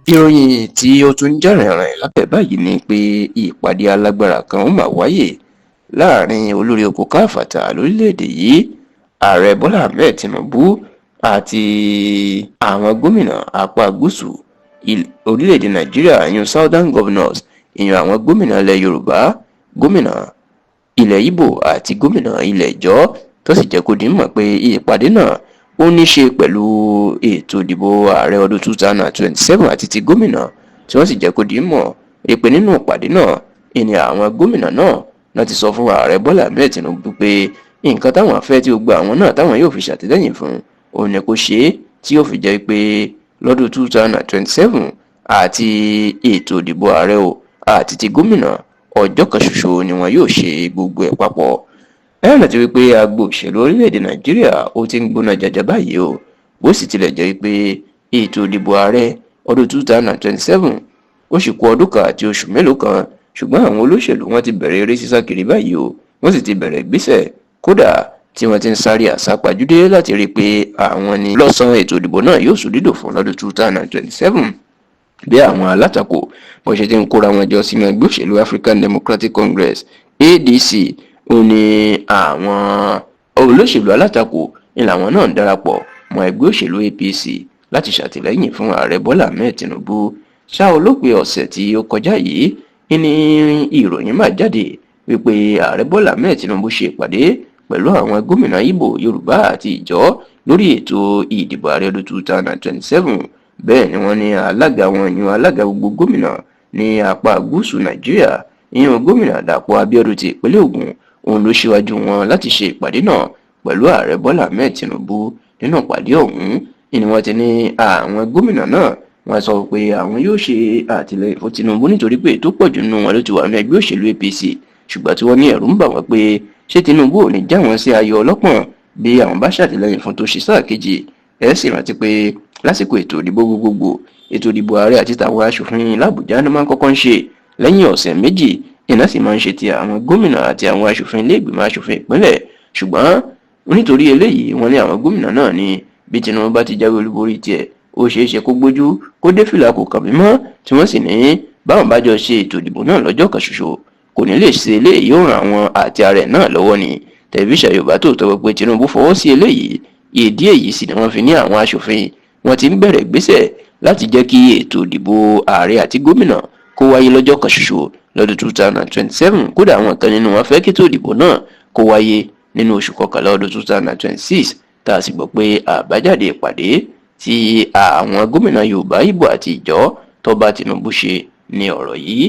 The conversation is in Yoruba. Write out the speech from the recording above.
ìròyìn tí ó tún jà rìnrìn lábẹ́ báyìí ni pé ìpàdé alágbára kan ó máa wáyé láàrin olórí oko káfàtà lórílẹ̀‐èdè yìí ààrẹ bọ́lá ahmed tinubu àti àwọn gómìnà apá gúúsù orílẹ̀‐èdè nàìjíríà ìyẹn southern governors ìyẹn àwọn gómìnà ilẹ̀ yorùbá gómìnà ilẹ̀ ìgbò àti gómìnà ilẹ̀ ìjọ tó sì jẹ́ kó di mọ̀ pé ìpàdé náà ó ní ṣe pẹ̀lú ètò ìdìbò ààrẹ ọdún 2027 àti ti gómìnà tí wọ́n sì jẹ́ kó di mọ̀ pé nínú ìpàdé náà ìní àwọn gómìnà náà ti sọ fún ààrẹ bọ́lá ahmed tinubu pé nǹkan táwọn fẹ́ tí gbogbo àwọn náà táwọn yóò fi ṣàtìlẹ́yìn fún òun ni kó ṣe é tí yóò fi jẹ́ pé lọ́dún 2027 àti ètò ìdìbò ààrẹ o àti ti gómìnà ọjọ́ kan ṣoṣo ni wọn yóò ṣe gbogbo ẹ̀ papọ̀. ẹ̀rọ náà ti wí pé agbo òṣèlú orílẹ̀-èdè nàìjíríà ó ti ń gbóná jàjà báyìí o bó sì tilẹ̀ jẹ́ pé ètò ìdìbò ààrẹ ọdún 2027 ó sì kù ọdún kan àti oṣù mélòó kan ṣùgbọ́n àwọn olóṣèlú wọn ti bẹ̀rẹ̀ eré sísá kiri báyìí o wọ́n sì ti bẹ̀rẹ̀ ìgbésẹ̀ kódà tí wọ́n ti ń sáré àsápajúdé láti rí i pé àwọn ni lọ́sàn-án ètò ìdìbò náà yóò sùn dídò fún lọ́dún 2027 bí àwọn alátakò bó ṣe ti ń kóra wọn jọ sínú ẹgbẹ́ òṣèlú African Democratic Congress ADC ó ní àwọn olóṣèlú alátakò ni làwọn náà ń darapọ̀ mọ́ ẹgbẹ́ òṣèlú APC láti ṣàtìlẹ́yìn fún ààrẹ Bọ́lá Ahmed Tinubu ṣá olópin ọ̀sẹ̀ tí ó kọjá yìí ní ìròyìn máa jáde wípé ààrẹ Bọ́lá Ahmed Tinubu ṣe ìpàdé pẹ̀lú àwọn gómìnà Ìgbò Yorùbá àti ìjọ lórí ètò ìdìbò ààrẹ ọdún 2027 bẹ́ẹ̀ ni wọ́n ní alága wọn yan alága gbogbo gómìnà ní apá gúúsù Nàìjíríà ìyẹn gómìnà Dàpọ̀ Abíọ́dún ti ìpínlẹ̀ Ògùn òun ló ṣíwájú wọn láti ṣe ìpàdé náà pẹ̀lú ààrẹ Bọ́lá Ahmed Tinubu nínú ìpàdé ọ̀hún ni wọ́n ti ní àwọn gómìnà náà wọ́n sọ pé àwọn yóò ṣe àtìlẹ́yìn fún Tinubu nítorí pé tó pọ̀jù nínú wọn ló ti wà ní ẹgbẹ́ òṣèlú APC ṣùgbọ́n tí wọ́n ní ẹ̀rù ń bà wọ́n pé ṣé Tinubu ò ní já wọn sí ayọ̀ ọlọ́pọ̀n bí àwọn bá ṣàtìlẹ́yìn fún tó ṣe sáà kejì ẹ̀ sì rántí pé lásìkò ètò ìdìbò gbogbogbò ètò ìdìbò ààrẹ àti tàwọn aṣòfin l'Àbújá ni máa ń kọ́kọ́ ń ṣe lẹ́yìn ọ̀sẹ̀ méjì iná sì máa ń ṣe ti àwọn gómìnà àti àwọn aṣòfin ilé ìgbìmọ̀ aṣòfin ìpínlẹ̀ ṣùgbọ́n nítorí eléyìí wọ́n ní àwọn gómìnà náà ní bí Tinubu bá ti jáwé olúborí tiẹ̀ ó ṣeé ṣe kó gbójú kó dé fìlà kò kàn mí mọ́ tí wọ́n sì ní báwọn bá jọ ṣe ètò ìdìbò náà lọ́jọ́ kan ṣoṣo kò ní lè ṣe eléyìí yóò ràn àwọn àti ààrẹ náà lọ́wọ́ ni tẹlifíṣàn Yorùbá Tòótọ́ pé Tinubu fọwọ́ sí eléyìí ìdí èyí sì ni wọ́n fi ní àwọn aṣòfin wọ́n ti ń bẹ̀rẹ̀ ìgbésẹ̀ láti jẹ́ kí ètò ìdìbò ààrẹ àti gómìnà kó wáyé lọ́jọ́ kan ṣoṣo lọ́dún 2027 kódà àwọn kan nínú wọn fẹ́ kí ètò ìdìbò náà kó wáyé nínú oṣù kọkànlá ọdún 2026 tá a sì gbọ́ pé àbájáde ìpàdé tí àwọn gómìnà Yorùbá Ìgbò àti ìjọ tó bá Tinubu ṣe ní ọ̀rọ̀ yìí.